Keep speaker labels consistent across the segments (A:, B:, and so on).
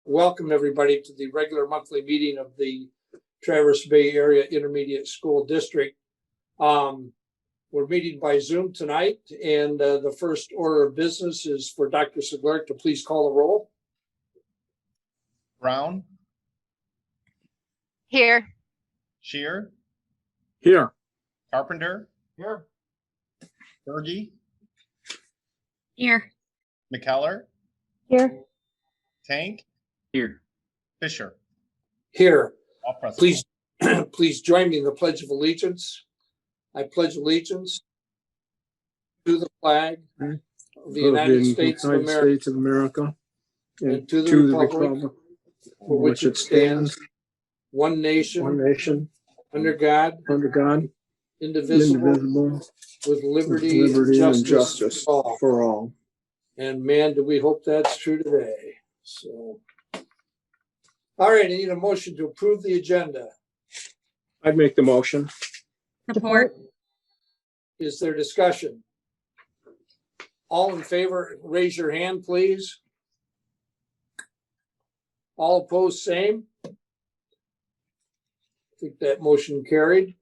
A: welcome everybody to the regular monthly meeting of the Traverse Bay Area Intermediate School District. We're meeting by Zoom tonight, and the first order of business is for Dr. Segler to please call the roll.
B: Brown.
C: Here.
B: Shear.
D: Here.
B: Carpenter.
A: Here.
B: Berge.
C: Here.
B: McKellar.
C: Here.
B: Tank.
D: Here.
B: Fisher.
A: Here.
B: All present.
A: Please, please join me in the Pledge of Allegiance. I pledge allegiance to the flag of the United States of America and to the republic for which it stands, one nation, under God, indivisible, with liberty and justice for all. And man, do we hope that's true today. So, all right, I need a motion to approve the agenda.
D: I'd make the motion.
C: Support.
A: Is there discussion? All in favor, raise your hand, please. All opposed, same. I think that motion carried.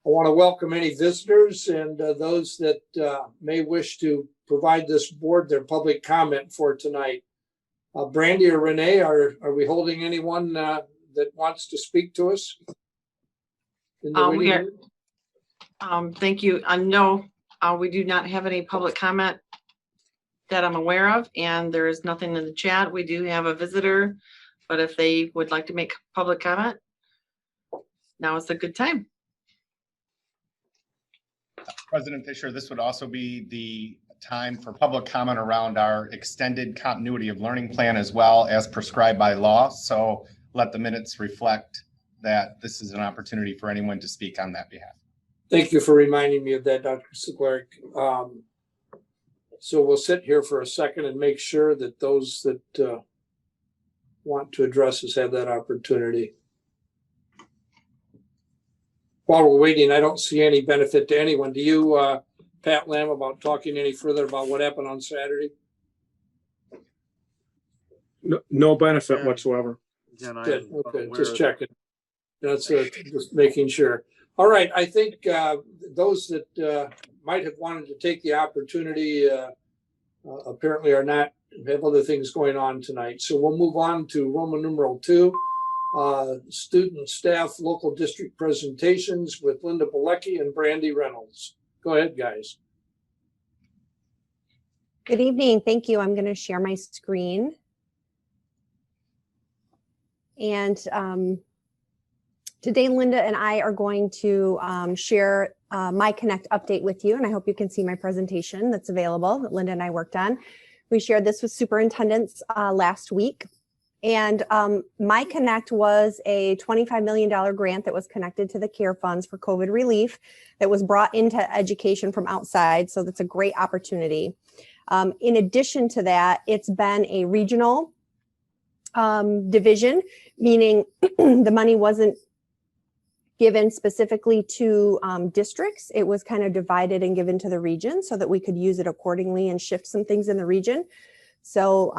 A: I want to welcome any visitors and those that may wish to provide this board their public comment for tonight. Brandy or Renee, are we holding anyone that wants to speak to us?
C: We are. Thank you. No, we do not have any public comment that I'm aware of, and there is nothing in the chat. We do have a visitor, but if they would like to make public comment, now is a good time.
B: President Fisher, this would also be the time for public comment around our extended continuity of learning plan as well as prescribed by law. So let the minutes reflect that this is an opportunity for anyone to speak on that behalf.
A: Thank you for reminding me of that, Dr. Segler. So we'll sit here for a second and make sure that those that want to address us have that opportunity. While we're waiting, I don't see any benefit to anyone. Do you, Pat Lamb, about talking any further about what happened on Saturday?
D: No benefit whatsoever.
A: Good. Okay, just checking. That's just making sure. All right, I think those that might have wanted to take the opportunity apparently are not, have other things going on tonight. So we'll move on to Roman numeral 2, student, staff, local district presentations with Linda Bilecki and Brandy Reynolds. Go ahead, guys.
E: Good evening. Thank you. I'm going to share my screen. And today, Linda and I are going to share my Connect update with you, and I hope you can see my presentation that's available that Linda and I worked on. We shared this with superintendents last week, and My Connect was a $25 million grant that was connected to the CARE funds for COVID relief that was brought into education from outside, so that's a great opportunity. In addition to that, it's been a regional division, meaning the money wasn't given specifically to districts. It was kind of divided and given to the region so that we could use it accordingly and shift some things in the region. So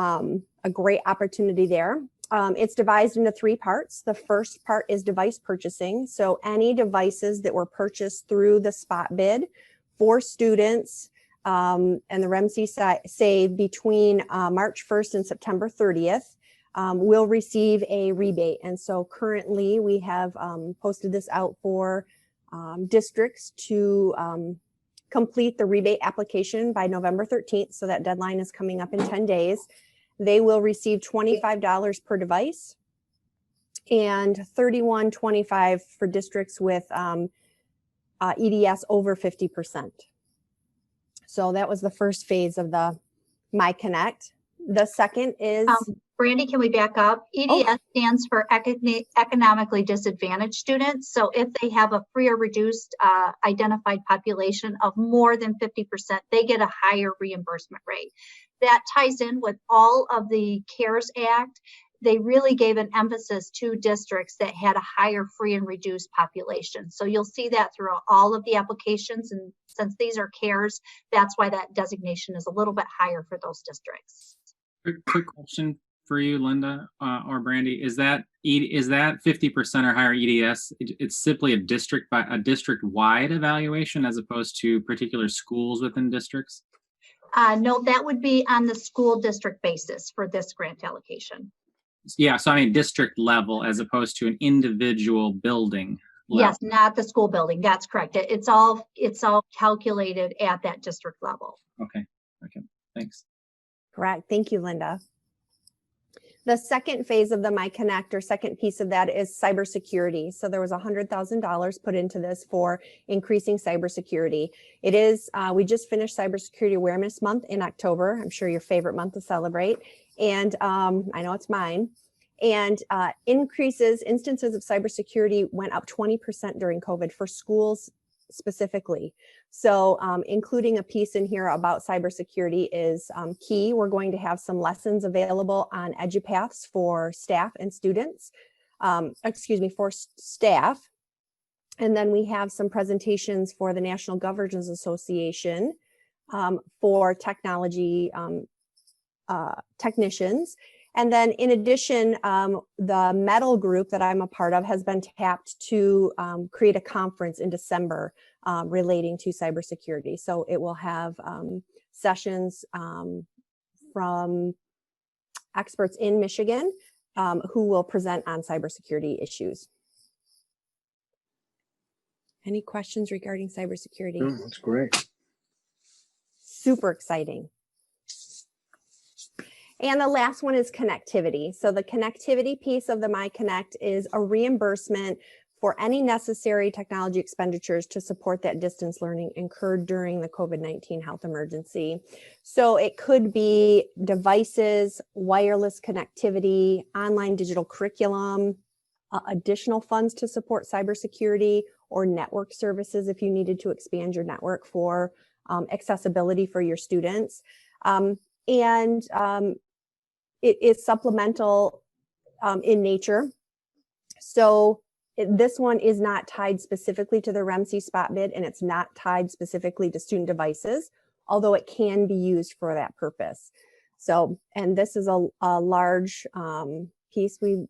E: a great opportunity there. It's divided into 3 parts. The first part is device purchasing. So any devices that were purchased through the spot bid for students and the REMC say between March 1st and September 30th, will receive a rebate. And so currently we have posted this out for districts to complete the rebate application by November 13th. So that deadline is coming up in 10 days. They will receive $25 per device and $31.25 for districts with EDS over 50%. So that was the first phase of the My Connect. The second is
F: Brandy, can we back up? EDS stands for economically disadvantaged students. So if they have a free or reduced identified population of more than 50%, they get a higher reimbursement rate. That ties in with all of the CARES Act. They really gave an emphasis to districts that had a higher free and reduced population. So you'll see that throughout all of the applications. And since these are CARES, that's why that designation is a little bit higher for those districts.
G: Quick question. for you, Linda, or Brandy. Is that 50% or higher EDS? It's simply a district-wide evaluation as opposed to particular schools within districts?
F: No, that would be on the school district basis for this grant allocation.
G: Yeah, so I mean district level as opposed to an individual building level.
F: Yes, not the school building. That's correct. It's all calculated at that district level.
G: Okay, thanks.
E: Correct. Thank you, Linda. The second phase of the MyConnect, or second piece of that, is cybersecurity. So there was $100,000 put into this for increasing cybersecurity. It is, we just finished Cybersecurity Awareness Month in October. I'm sure your favorite month to celebrate. And I know it's mine. And instances of cybersecurity went up 20% during COVID for schools specifically. So including a piece in here about cybersecurity is key. We're going to have some lessons available on EduPaths for staff and students, for staff. And then we have some presentations for the National Governors Association for technology technicians. And then in addition, the METAL group that I'm a part of has been tapped to create a conference in December relating to cybersecurity. So it will have sessions from experts in Michigan who will present on cybersecurity issues. Any questions regarding cybersecurity?
D: No, that's great.
E: Super exciting. And the last one is connectivity. So the connectivity piece of the MyConnect is a reimbursement for any necessary technology expenditures to support that distance learning incurred during the COVID-19 health emergency. So it could be devices, wireless connectivity, online digital curriculum, additional funds to support cybersecurity, or network services if you needed to expand your network for accessibility for your students. It is supplemental in nature. So this one is not tied specifically to the REMC spot bid, and it's not tied specifically to student devices, although it can be used for that purpose. So, and this is a large piece. I'm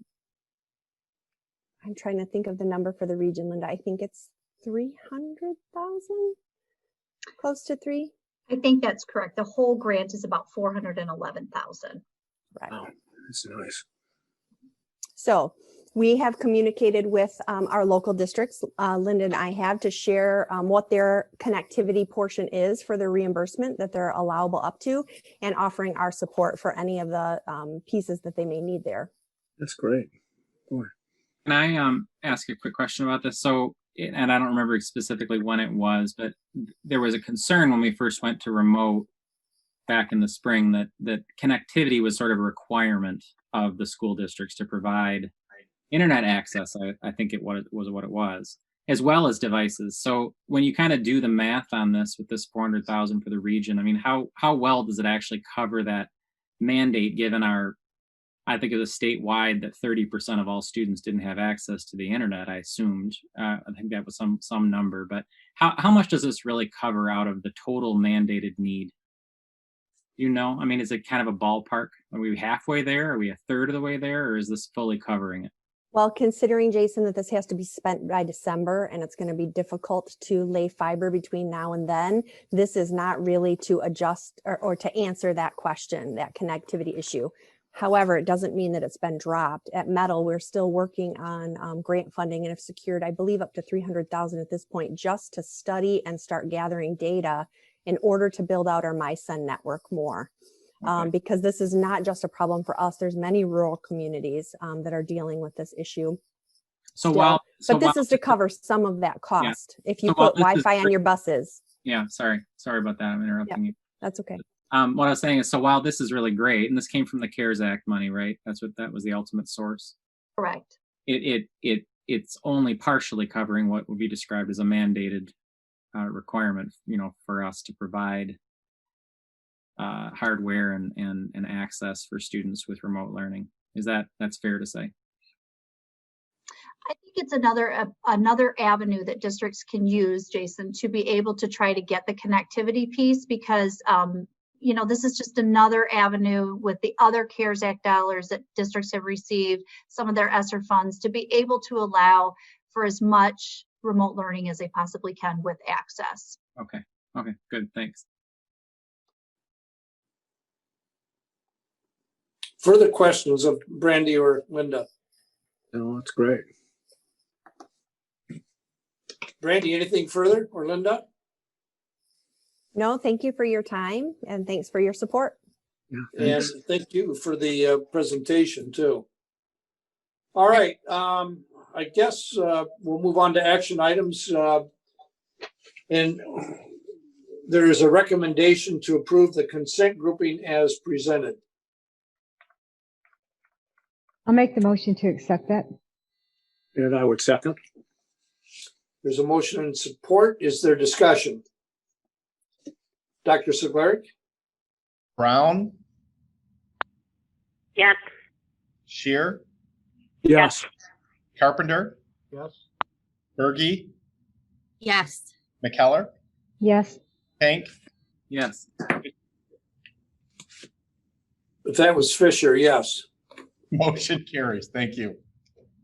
E: trying to think of the number for the region, Linda. I think it's 300,000, close to 3.
F: I think that's correct. The whole grant is about 411,000.
E: Right.
D: Wow, that's nice.
E: So we have communicated with our local districts, Linda and I have, to share what their connectivity portion is for the reimbursement that they're allowable up to, and offering our support for any of the pieces that they may need there.
D: That's great. Boy.
G: Can I ask a quick question about this? So, and I don't remember specifically when it was, but there was a concern when we first went to remote back in the spring that connectivity was sort of a requirement of the school districts to provide internet access. I think it was what it was, as well as devices. So when you kind of do the math on this with this 400,000 for the region, I mean, how well does it actually cover that mandate, given I think it was statewide that 30% of all students didn't have access to the internet, I assumed. I think that was some number, but how much does this really cover out of the total mandated need? You know, I mean, is it kind of a ballpark? Are we halfway there? Are we a third of the way there? Or is this fully covering it?
E: Well, considering, Jason, that this has to be spent by December and it's going to be difficult to lay fiber between now and then, this is not really to adjust or to answer that question, that connectivity issue. However, it doesn't mean that it's been dropped. At METAL, we're still working on grant funding and have secured, I believe, up to 300,000 at this point, just to study and start gathering data in order to build out our MySend network more. Okay. Because this is not just a problem for us. There's many rural communities that are dealing with this issue.
G: But
E: this is to cover some of that cost. Yeah. If you put Wi-Fi on your buses.
G: Yeah, sorry about that. I'm interrupting you.
E: That's okay.
G: What I was saying is, so while this is really great, and this came from the CARES Act money, right? That was the ultimate source.
F: Correct.
G: It's only partially covering what would be described as a mandated requirement, for us to provide hardware and access for students with remote learning. That's fair to say?
F: I think it's another avenue that districts can use, Jason, to be able to try to get the connectivity piece, because this is just another avenue with the other CARES Act dollars that districts have received, some of their ESSER funds, to be able to allow for as much remote learning as they possibly can with access.
G: Okay. Okay, good. Thanks.
A: Further questions of Brandy or Linda?
D: No, that's great.
A: Brandy, anything further, or Linda?
E: No, thank you for your time and thanks for your support.
D: Yeah,
A: And
D: thanks.
A: thank you for the presentation too. All right, I guess we'll move on to action items. And there is a recommendation to approve the consent grouping as presented.
H: I'll make the motion to accept that.
D: And I would second.
A: There's a motion and support. Is there discussion? Dr. Siglarik?
B: Brown,
I: Yes.
B: Shear,
D: Yes.
B: Carpenter,
A: Yes.
B: Berge,
I: Yes.
B: McKellar,
H: Yes.
B: Hank,
G: Yes.
A: If that was Fisher, yes.
B: motion carries. Thank you.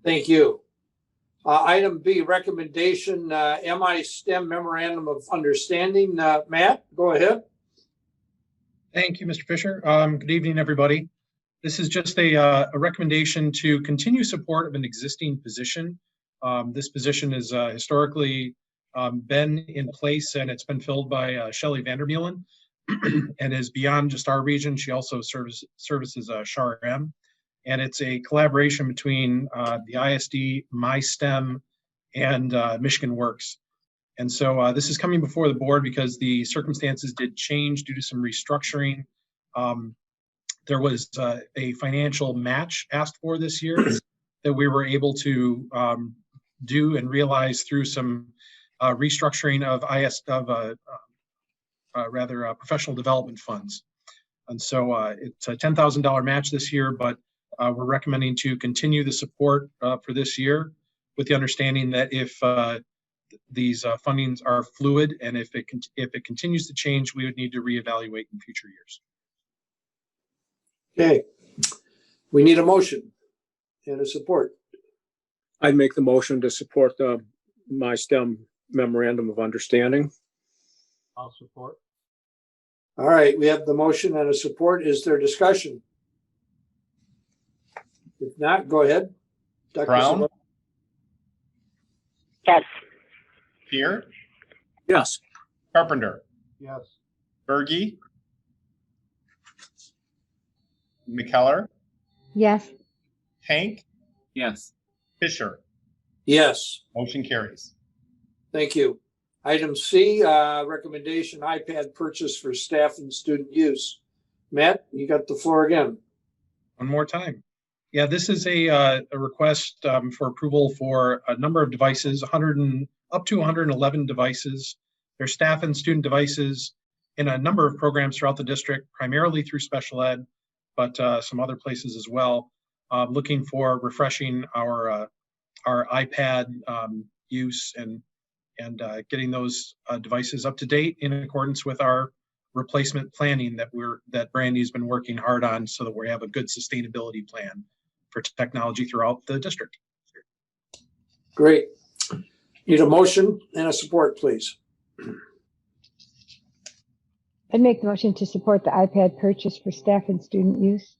A: Thank you. Item B, recommendation, MI STEM Memorandum of Understanding. Matt, go ahead.
J: Thank you, Mr. Fisher. Good evening, everybody. This is just a recommendation to continue support of an existing position. This position has historically been in place, and it's been filled by Shelley Vandermeulen and is beyond just our region. She also services SHAR-M. And it's a collaboration between the ISD, MySTEM, and Michigan Works. And so this is coming before the board because the circumstances did change due to some restructuring. There was a financial match asked for this year that we were able to do and realize through some restructuring of professional development funds. And so it's a $10,000 match this year, but we're recommending to continue the support for this year with the understanding that if these fundings are fluid and if it continues to change, we would need to reevaluate in future years.
A: Okay. We need a motion and a support.
D: I'd make the motion to support the MySTEM Memorandum of Understanding.
A: I'll support. All right, we have the motion and a support. Is there discussion? If not, go ahead. Dr.
B: Brown?
A: Siglarik.
I: Yes.
B: Shear,
D: Yes.
B: Carpenter,
A: Yes.
B: Berge, McKellar,
H: Yes.
B: Hank,
G: Yes.
B: Fisher.
A: Yes,
B: Motion carries.
A: thank you. Item C, recommendation iPad purchase for staff and student use. Matt, you got the floor again.
J: One more time. Yeah, this is a request for approval for a number of devices, up to 111 devices. They're staff and student devices in a number of programs throughout the district, primarily through special ed, but some other places as well. Looking for refreshing our iPad use and getting those devices up to date in accordance with our replacement planning that Brandy's been working hard on, so that we have a good sustainability plan for technology throughout the district.
A: Great. Need a motion and a support, please.
H: I'd make the motion to support the iPad purchase for staff and student use.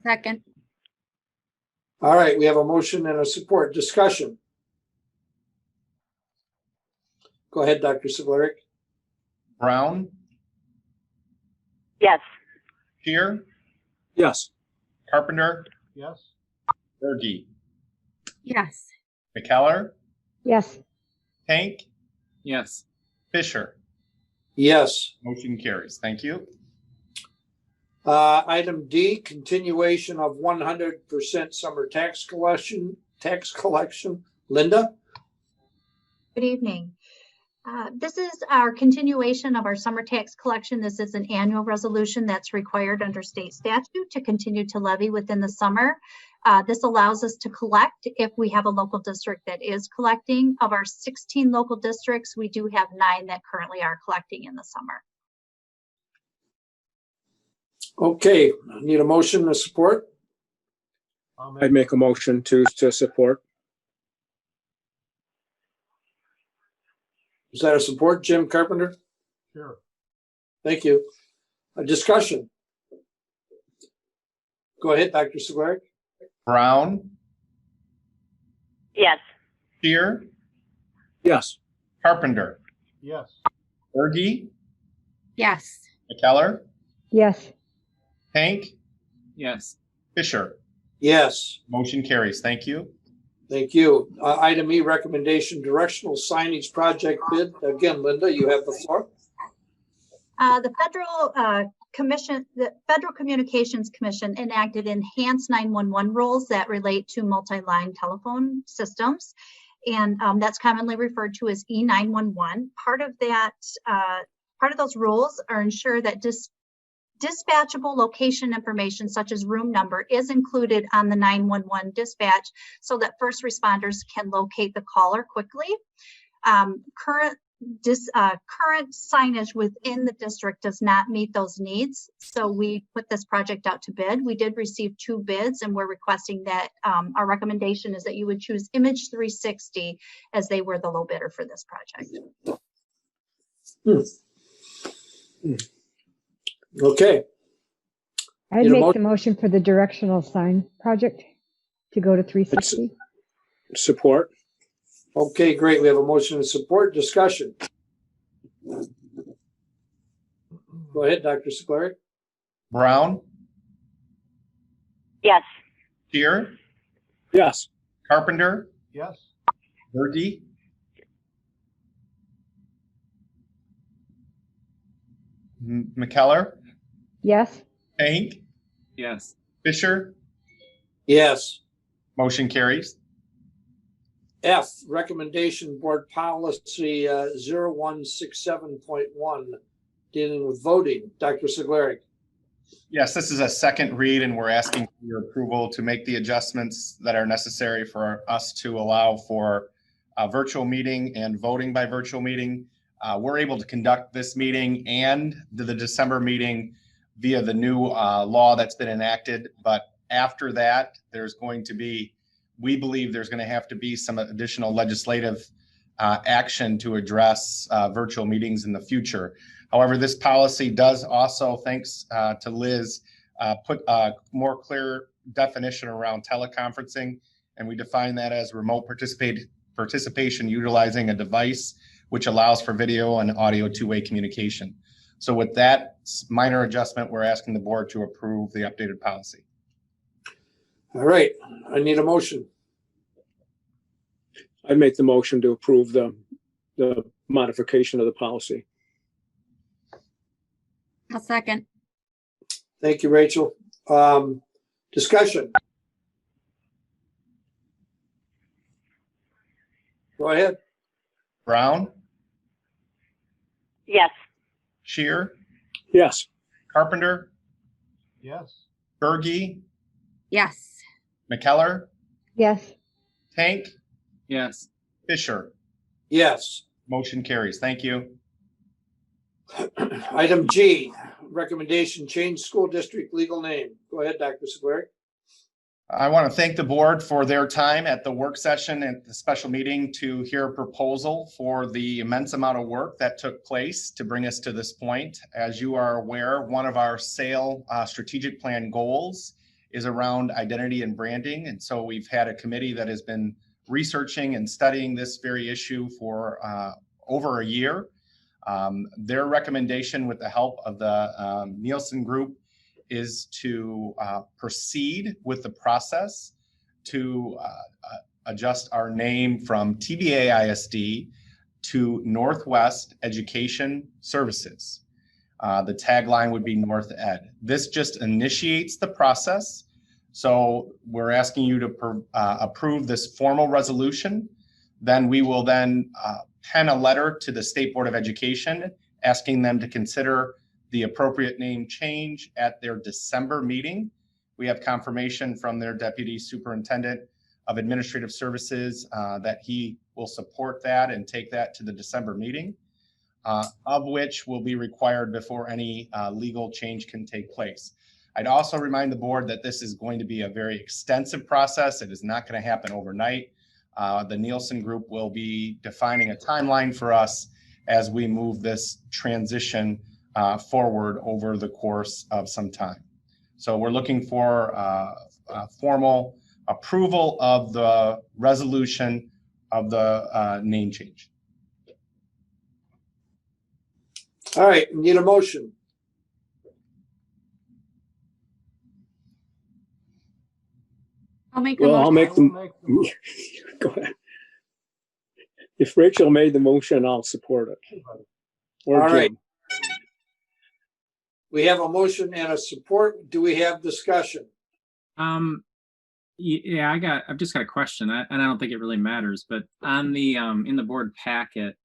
I: Second.
A: All right, we have a motion and a support. Discussion. Go ahead, Dr. Siglarik.
B: Brown,
I: Yes.
B: Shear,
D: Yes.
B: Carpenter,
A: Yes.
B: Berge,
I: Yes.
B: McKellar,
H: Yes.
B: Hank,
G: Yes.
B: Fisher.
A: Yes.
B: Motion carries. Thank you.
A: Item D, continuation of 100% summer tax collection. Linda?
F: Good evening. This is our continuation of our summer tax collection. This is an annual resolution that's required under state statute to continue to levy within the summer. This allows us to collect if we have a local district that is collecting. Of our 16 local districts, we do have 9 that currently are collecting in the summer.
A: Okay, need a motion to support?
D: I'd make a motion to support.
A: Is that a support, Jim Carpenter?
J: Sure.
A: Thank you. A discussion. Go ahead, Dr. Segler.
B: Brown,
K: Yes.
B: Shear,
D: Yes.
B: Carpenter,
J: Yes.
B: Berge,
I: Yes.
B: McKellar,
H: yes,
B: Hank,
G: Yes.
B: Fisher.
A: Yes,
B: Motion carries. Thank you.
A: thank you. Item E, recommendation, directional signage project bid. Again, Linda, you have the floor.
F: The Federal Communications Commission enacted enhanced 911 rules that relate to multi-line telephone systems. And that's commonly referred to as E911. Part of those rules are ensure that dispatchable location information such as room number is included on the 911 dispatch so that first responders can locate the caller quickly. Current signage within the district does not meet those needs. So we put this project out to bid. We did receive 2 bids and we're requesting that our recommendation is that you would choose Image 360 as they were the low bidder for this project.
A: Okay,
H: I'd
A: Need a
H: make the motion for the directional sign project to go to 360.
D: Support.
A: okay, great. We have a motion to support. Discussion. Go ahead, Dr. Segler.
B: Brown,
K: Yes.
B: Shear,
D: Yes.
B: Carpenter,
J: Yes.
B: Berge, McKellar,
H: Yes,
B: Hank,
G: Yes.
B: Fisher.
A: Yes.
B: Motion carries.
A: F, recommendation board policy 0167.1, dealing with voting. Dr. Segler.
B: Yes, this is a second read and we're asking for your approval to make the adjustments that are necessary for us to allow for a virtual meeting and voting by virtual meeting. We're able to conduct this meeting and the December meeting via the new law that's been enacted. But after that, we believe there's going to have to be some additional legislative action to address virtual meetings in the future. However, this policy does also, thanks to Liz, put a more clear definition around teleconferencing, and we define that as remote participation utilizing a device which allows for video and audio two-way communication. So with that minor adjustment, we're asking the board to approve the updated policy.
A: All right, I need a motion.
D: I'd make the motion to approve the modification of the policy.
I: I'll second.
A: Thank you, Rachel. Discussion. Go ahead.
B: Brown,
K: Yes.
B: Shear,
D: Yes.
B: Carpenter,
J: Yes.
B: Berge,
I: Yes.
B: McKellar,
H: yes,
B: Tank,
G: Yes.
B: Fisher.
A: Yes.
B: Motion carries. Thank you.
A: Item G, recommendation, change school district legal name. Go ahead, Dr. Segler.
B: I want to thank the board for their time at the work session and the special meeting to hear a proposal for the immense amount of work that took place to bring us to this point. As you are aware, one of our SAIL strategic plan goals is around identity and branding. And so we've had a committee that has been researching and studying this very issue for over a year. Their recommendation with the help of the Nielsen Group is to proceed with the process to adjust our name from TBAISD to Northwest Education Services. The tagline would be North Ed. This just initiates the process. So we're asking you to approve this formal resolution. Then we will then pen a letter to the State Board of Education asking them to consider the appropriate name change at their December meeting. We have confirmation from their Deputy Superintendent of Administrative Services that he will support that and take that to the December meeting, of which will be required before any legal change can take place. I'd also remind the board that this is going to be a very extensive process. It is not going to happen overnight. The Nielsen Group will be defining a timeline for us as we move this transition forward over the course of some time. So we're looking for formal approval of the resolution of the name change.
A: All right, need a motion.
I: I'll make a
D: Well, I'll
I: motion.
D: make the, go ahead. If Rachel made the motion, I'll support it. Or
A: All right.
D: Jim.
A: We have a motion and a support. Do we have discussion?
G: Yeah, I've just got a question, and I don't think it really matters, but on the in the board packet,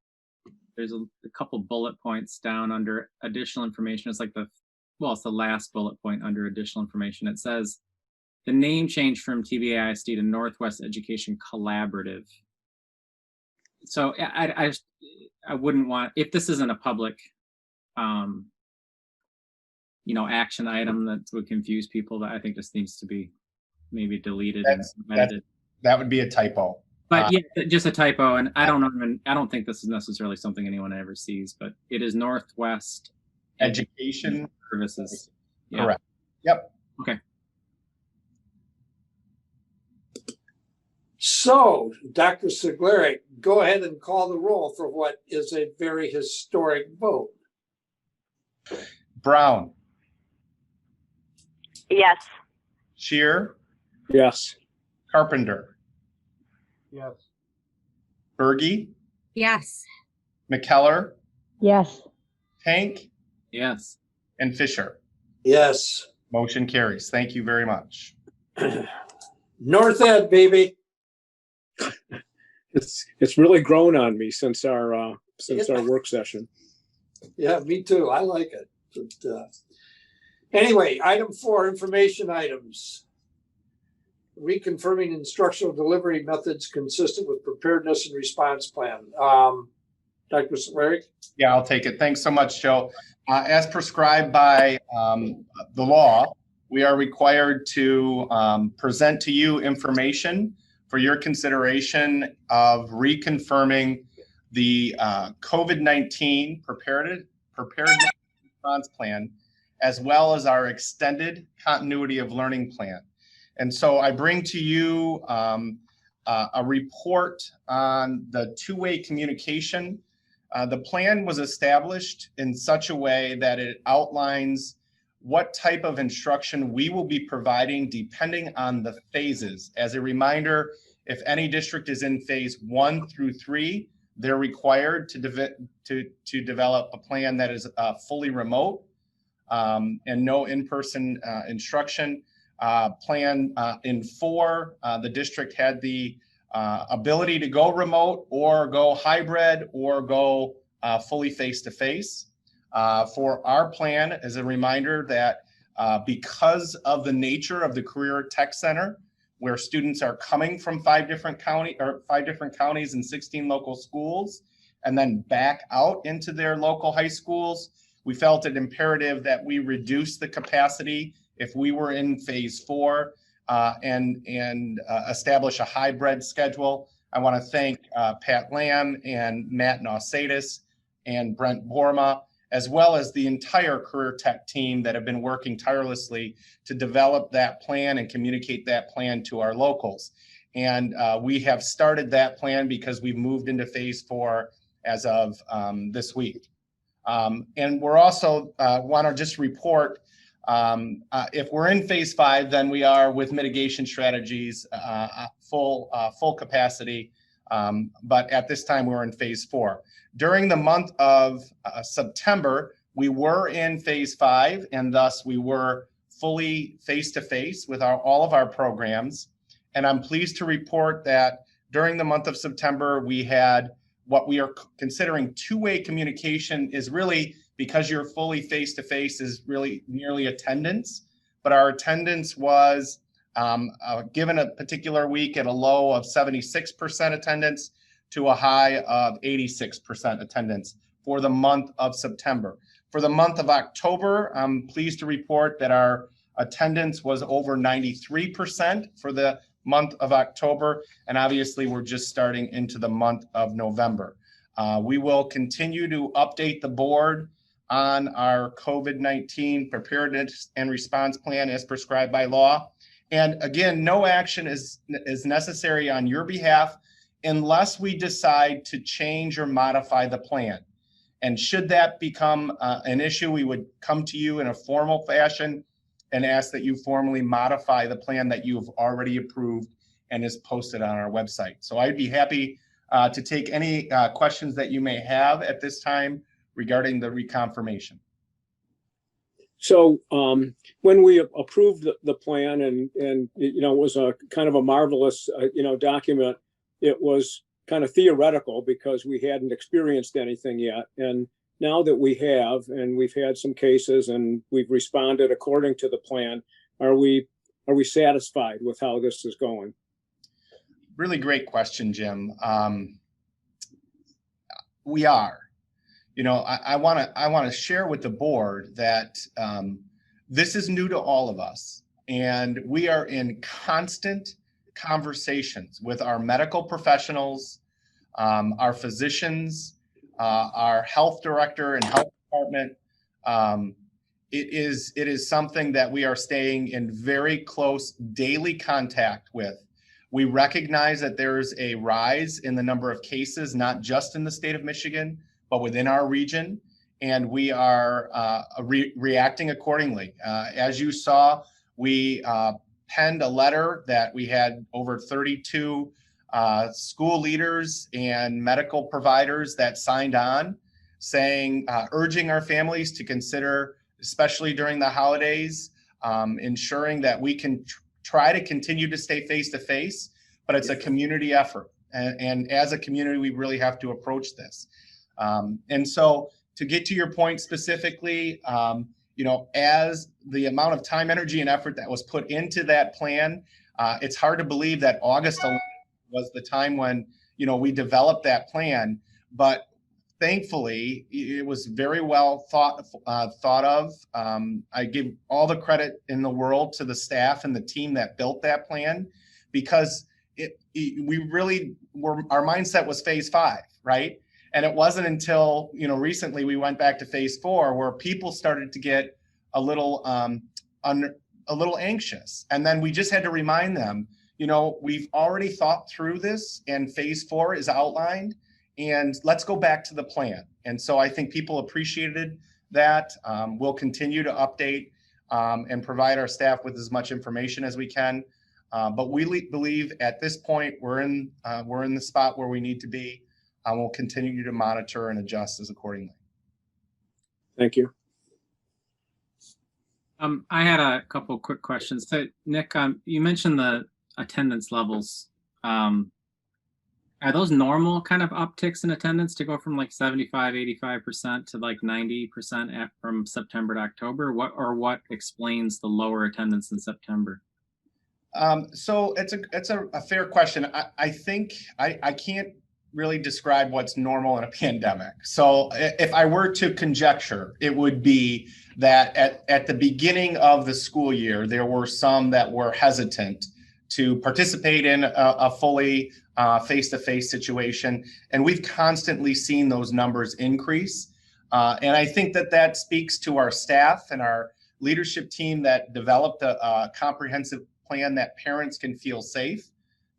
G: there's a couple bullet points down under additional information. It's like it's the last bullet point under additional information. It says the name change from TBAISD to Northwest Education Collaborative. So I wouldn't want, if this isn't a public action item that would confuse people, that I think this needs to be maybe deleted and edited.
B: That would be a typo.
G: But yeah, just a typo, and I don't think this is necessarily something anyone ever sees, but it is Northwest
B: Education
G: Services. Yeah.
B: Correct. Yep.
G: Okay.
A: So, Dr. Segleri, go ahead and call the roll for what is a very historic vote.
B: Brown.
K: Yes.
B: Shear.
D: Yes.
B: Carpenter.
A: Yes.
B: Berge.
I: Yes.
B: McKellar.
H: Yes.
B: Tank.
G: Yes.
B: And Fisher.
A: Yes.
B: Motion carries. Thank you very much.
A: North Ed, baby.
D: It's really grown on me since our work session.
A: Yeah, me too. I like it. But, anyway, item 4, information items. Reconfirming instructional delivery methods consistent with preparedness and response plan. Dr. Segleri?
B: Yeah, I'll take it. Thanks so much, Joe. As prescribed by the law, we are required to present to you information for your consideration of reconfirming the COVID-19 preparedness response plan, as well as our extended continuity of learning plan. And so I bring to you a report on the two-way communication. The plan was established in such a way that it outlines what type of instruction we will be providing depending on the phases. As a reminder, if any district is in phase 1 through 3, they're required to develop a plan that is fully remote and no in-person instruction. Plan in 4, the district had the ability to go remote or go hybrid or go fully face-to-face. For our plan, as a reminder that because of the nature of the Career Tech Center, where students are coming from 5 different counties and 16 local schools, and then back out into their local high schools, we felt it imperative that we reduce the capacity if we were in phase 4 and establish a hybrid schedule. I want to thank Pat Lamb and Matt Nausatis and Brent Borma, as well as the entire Career Tech team that have been working tirelessly to develop that plan and communicate that plan to our locals. And we have started that plan because we've moved into phase 4 as of this week. And we're also want to just report, if we're in phase 5, then we are with mitigation strategies, full capacity. But at this time, we're in phase 4. During the month of September, we were in phase 5, and thus we were fully face-to-face with all of our programs. And I'm pleased to report that during the month of September, we had what we are considering two-way communication. Is really, because you're fully face-to-face, is really merely attendance. but our attendance was given a particular week at a low of 76% attendance to a high of 86% attendance for the month of September. For the month of October, I'm pleased to report that our attendance was over 93% for the month of October, and obviously we're just starting into the month of November. We will continue to update the board on our COVID-19 preparedness and response plan as prescribed by law. And again, no action is necessary on your behalf unless we decide to change or modify the plan. And should that become an issue, we would come to you in a formal fashion and ask that you formally modify the plan that you've already approved and is posted on our website. So I'd be happy to take any questions that you may have at this time regarding the reconfirmation.
D: So when we approved the plan and you know, it was a kind of a marvelous, you know, document, it was kind of theoretical because we hadn't experienced anything yet. And now that we have, and we've had some cases and we've responded according to the plan, are we satisfied with how this is going?
B: Really great question, Jim. We are. You know, I want to share with the board that this is new to all of us, and we are in constant conversations with our medical professionals, our physicians, our health director and health department. It is something that we are staying in very close daily contact with. We recognize that there's a rise in the number of cases, not just in the state of Michigan, but within our region, and we are reacting accordingly. As you saw, we penned a letter that we had over 32 school leaders and medical providers that signed on, saying, urging our families to consider, especially during the holidays, ensuring that we can try to continue to stay face-to-face, but it's a community effort. And as a community, we really have to approach this. And so to get to your point specifically, you know, as the amount of time, energy, and effort that was put into that plan, it's hard to believe that August 11th was the time when, you know, we developed that plan. But thankfully, it was very well thought of. I give all the credit in the world to the staff and the team that built that plan, because we really were, our mindset was phase 5, right? And it wasn't until, you know, recently we went back to phase 4 where people started to get a little anxious. And then we just had to remind them, you know, we've already thought through this and phase 4 is outlined, and let's go back to the plan. And so I think people appreciated that. We'll continue to update and provide our staff with as much information as we can. But we believe at this point we're in the spot where we need to be. We'll continue to monitor and adjust as accordingly.
D: Thank you.
G: I had a couple quick questions. So Nick, you mentioned the attendance levels. Are those normal kind of upticks in attendance to go from like 75, 85% to like 90% from September to October? What explains the lower attendance in September?
B: So it's a fair question. I think I can't really describe what's normal in a pandemic. So if I were to conjecture, it would be that at the beginning of the school year, there were some that were hesitant to participate in a fully face-to-face situation. And we've constantly seen those numbers increase. And I think that speaks to our staff and our leadership team that developed a comprehensive plan that parents can feel safe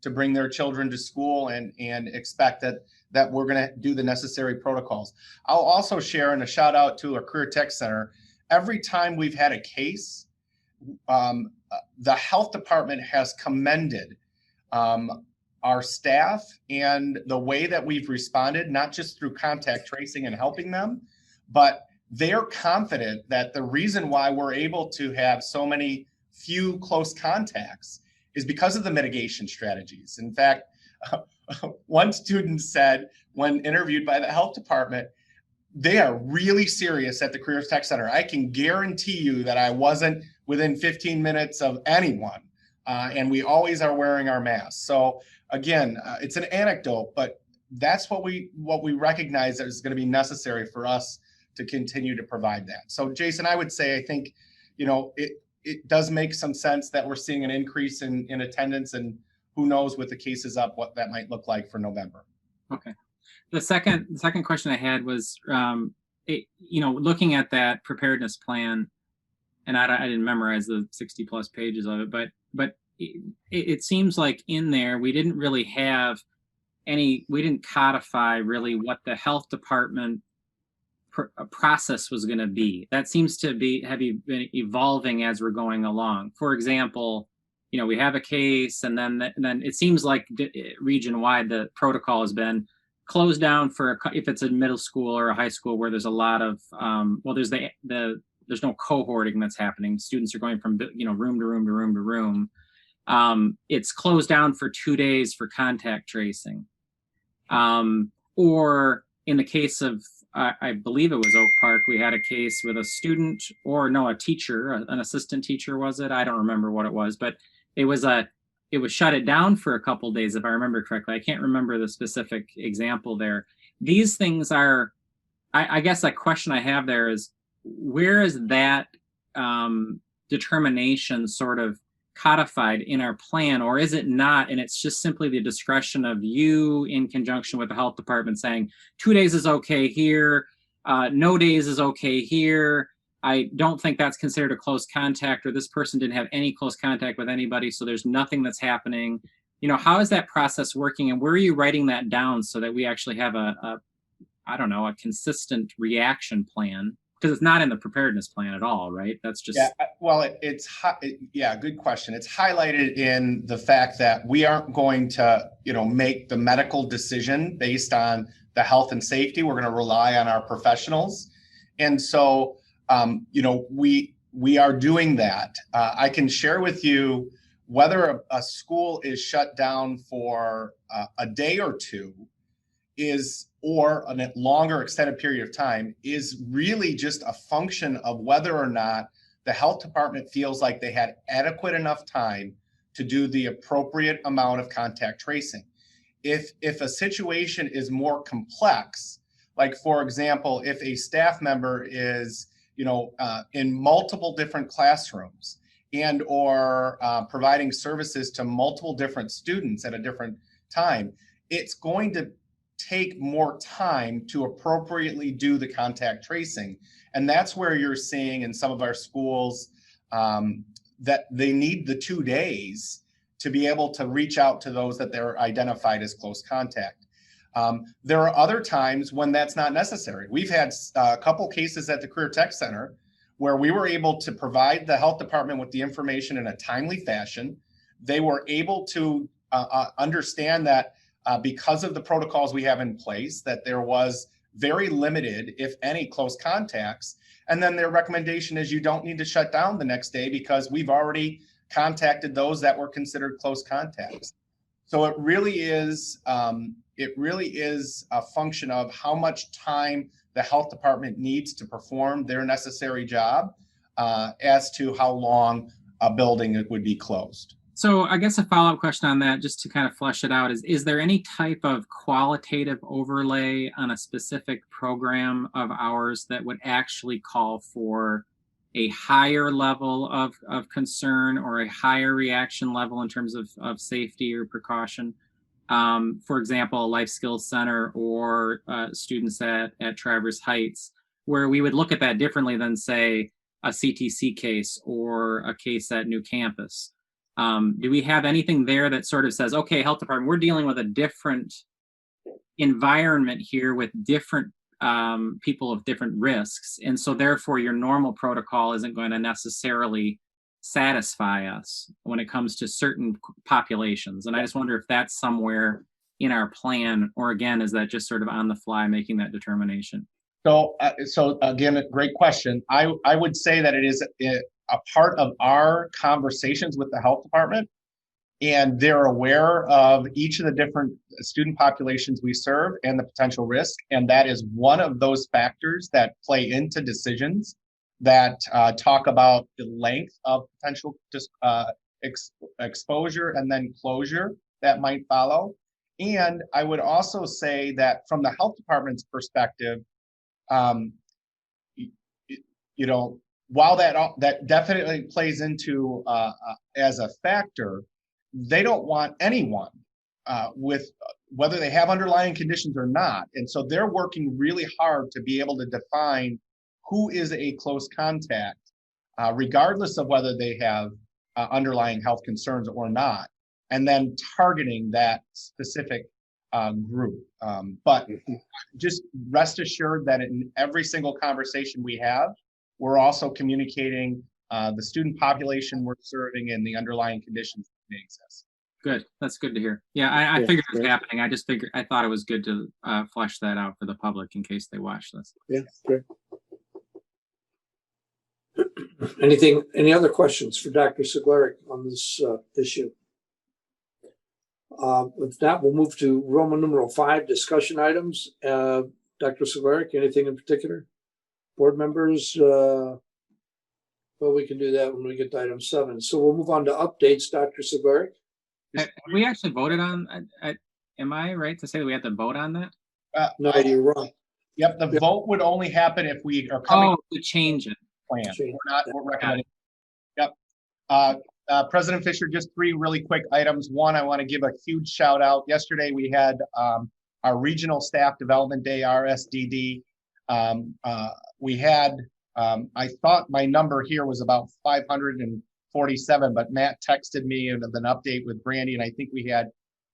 B: to bring their children to school and expect that we're going to do the necessary protocols. I'll also share, and a shout out to our Career Tech Center, every time we've had a case, the health department has commended our staff and the way that we've responded, not just through contact tracing and helping them, but they're confident that the reason why we're able to have so many few close contacts is because of the mitigation strategies. In fact, one student said when interviewed by the health department, they are really serious at the Career Tech Center. I can guarantee you that I wasn't within 15 minutes of anyone. And we always are wearing our masks. So again, it's an anecdote, but that's what we recognize that is going to be necessary for us to continue to provide that. So Jason, I would say, I think, it does make some sense that we're seeing an increase in attendance, and who knows with the cases up, what that might look like for November.
G: Okay. The second question I had was, looking at that preparedness plan, and I didn't memorize the 60 plus pages of it, but it seems like in there, we didn't really have we didn't codify really what the health department process was going to be. That seems to have been evolving as we're going along. For example, we have a case, and then it seems like region-wide, the protocol has been closed down for if it's a middle school or a high school where there's a lot of there's no cohorting that's happening. Students are going from room to room to room to room. It's closed down for 2 days for contact tracing. Or in the case of, I believe it was Oak Park, we had a case with a student, a teacher, an assistant teacher, was it? I don't remember what it was, but it was shut it down for a couple of days, if I remember correctly. I can't remember the specific example there. These things are, I guess a question I have there is, where is that determination sort of codified in our plan, or is it not, and it's just simply the discretion of you in conjunction with the health department saying 2 days is okay here, no days is okay here, I don't think that's considered a close contact, or this person didn't have any close contact with anybody, so there's nothing that's happening. How is that process working, and where are you writing that down so that we actually have a consistent reaction plan? Because it's not in the preparedness plan at all, right? That's just...
B: Yeah, well, good question. It's highlighted in the fact that we aren't going to, make the medical decision based on the health and safety. We're going to rely on our professionals. And so, we are doing that. I can share with you whether a school is shut down for a day or two or a longer extended period of time is really just a function of whether or not the health department feels like they had adequate enough time to do the appropriate amount of contact tracing. If a situation is more complex, like for example, if a staff member is, in multiple different classrooms or providing services to multiple different students at a different time, it's going to take more time to appropriately do the contact tracing. And that's where you're seeing in some of our schools that they need the 2 days to be able to reach out to those that they're identified as close contact. There are other times when that's not necessary. We've had a couple cases at the Career Tech Center where we were able to provide the health department with the information in a timely fashion. They were able to understand that because of the protocols we have in place, that there was very limited, if any, close contacts. And then their recommendation is you don't need to shut down the next day because we've already contacted those that were considered close contacts. So it really is a function of how much time the health department needs to perform their necessary job as to how long a building would be closed.
G: So I guess a follow-up question on that, just to kind of flesh it out, is there any type of qualitative overlay on a specific program of ours that would actually call for a higher level of concern or a higher reaction level in terms of safety or precaution? For example, a Life Skills Center or students at Traverse Heights, where we would look at that differently than, say, a CTC case or a case at New Campus. Do we have anything there that sort of says, okay, health department, we're dealing with a different environment here with different people of different risks, and so therefore your normal protocol isn't going to necessarily satisfy us when it comes to certain populations? And I just wonder if that's somewhere in our plan, or again, is that just sort of on the fly making that determination?
B: So again, a great question. I would say that it is a part of our conversations with the health department, and they're aware of each of the different student populations we serve and the potential risk. And that is one of those factors that play into decisions that talk about the length of potential exposure and then closure that might follow. And I would also say that from the health department's perspective, you know, while that definitely plays into as a factor, they don't want anyone with whether they have underlying conditions or not. And so they're working really hard to be able to define who is a close contact, regardless of whether they have underlying health concerns or not, and then targeting that specific group. But just rest assured that in every single conversation we have, we're also communicating the student population we're serving and the underlying conditions that may exist.
G: Good. That's good to hear. Yeah, I
D: Yeah,
G: figured it was
D: great.
G: happening. I thought it was good to flesh that out for the public in case they watch this.
D: Yeah, great.
A: Any other questions for Dr. Seglarek on this issue? If not, we'll move to Roman numeral 5, discussion items. Dr. Seglarek, anything in particular? Board members? Well, we can do that when we get to item 7. So we'll move on to updates, Dr. Seglarek.
G: We actually voted on, am I right to say that we have to vote on that?
A: No, you're wrong.
B: Yep, the vote would only happen if we are coming
G: Oh, to change it.
B: plan.
A: Change.
B: We're recommending. Yep. President Fisher, just 3 really quick items. One, I want to give a huge shout out. Yesterday we had our Regional Staff Development Day, RSDD. We had, I thought my number here was about 547, but Matt texted me and an update with Brandy, and I think we had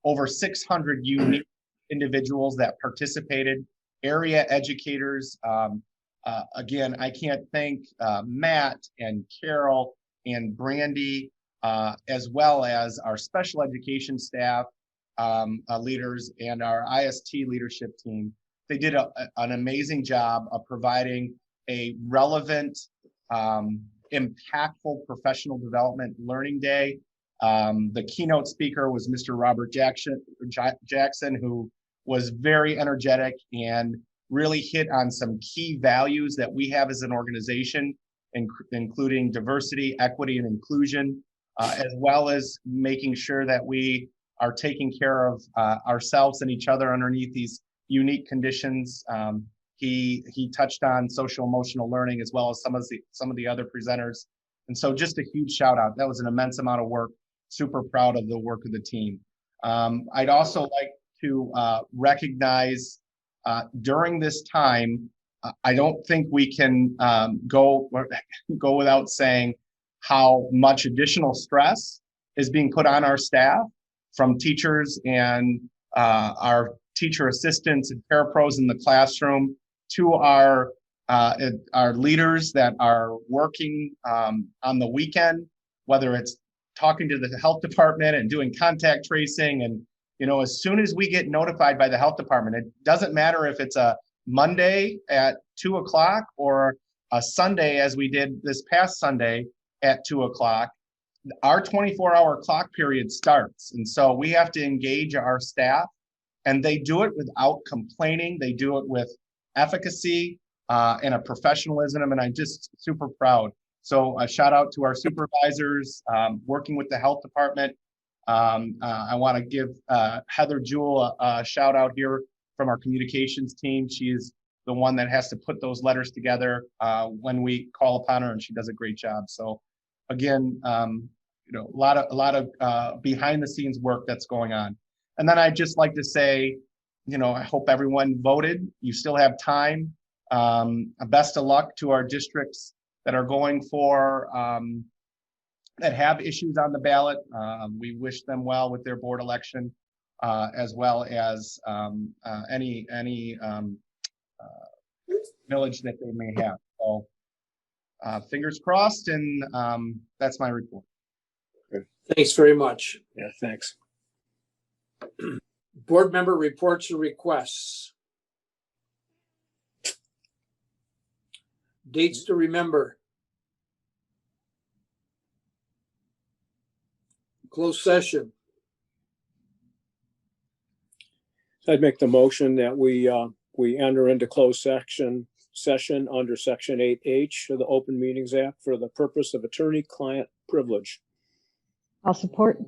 B: over 600 unique individuals that participated, area educators. Again, I can't thank Matt and Carol and Brandy, as well as our special education staff leaders and our IST leadership team. They did an amazing job of providing a relevant, impactful professional development learning day. The keynote speaker was Mr. Robert Jackson, who was very energetic and really hit on some key values that we have as an organization, including diversity, equity, and inclusion, as well as making sure that we are taking care of ourselves and each other underneath these unique conditions. He touched on social emotional learning as well as some of the other presenters. And so just a huge shout out. That was an immense amount of work. Super proud of the work of the team. I'd also like to recognize during this time, I don't think we can go without saying how much additional stress is being put on our staff from teachers and our teacher assistants and parapros in the classroom to our leaders that are working on the weekend, whether it's talking to the health department and doing contact tracing. And, you know, as soon as we get notified by the health department, it doesn't matter if it's a Monday at 2 o'clock or a Sunday, as we did this past Sunday at 2 o'clock, our 24-hour clock period starts. And so we have to engage our staff, and they do it without complaining. They do it with efficacy and a professionalism, and I'm just super proud. So a shout out to our supervisors working with the health department. I want to give Heather Jewell a shout out here from our communications team. She is the one that has to put those letters together when we call upon her, and she does a great job. So again, you know, a lot of behind the scenes work that's going on. And then I'd just like to say, you know, I hope everyone voted. You still have time. Best of luck to our districts that are going for, that have issues on the ballot. We wish them well with their board election, as well as any village that they may have. So fingers crossed, and that's my report.
A: Thanks very much.
D: Yeah, thanks.
A: Board member reports or requests. Dates to remember. Closed session.
D: So I'd make the motion that we enter into closed session session under Section 8H of the Open Meetings Act for the purpose of attorney-client privilege.
H: I'll support.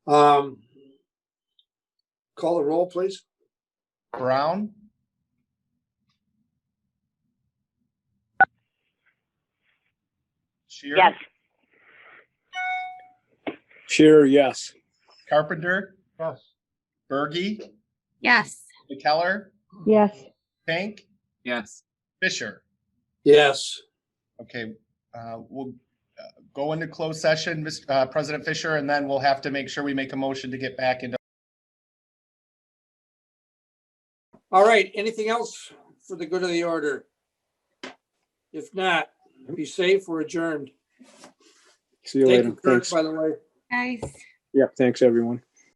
A: Call the roll, please.
B: Brown, Shear,
K: Yes.
D: Shearer, yes.
B: Carpenter,
A: Yes.
B: Bergy,
I: Yes.
B: McKellar,
H: Yes.
B: Pink,
G: Yes.
B: Fisher.
A: Yes.
B: Okay, we'll go into closed session, Mr. President Fisher, and then we'll have to make sure we make a motion to get back into.
A: All right. Anything else for the good of the order? If not, be safe. We're adjourned.
D: See you
A: Thank
D: later.
A: you, Kurt,
D: Thanks.
A: by the way.
I: Guys.
D: Yep, thanks, everyone.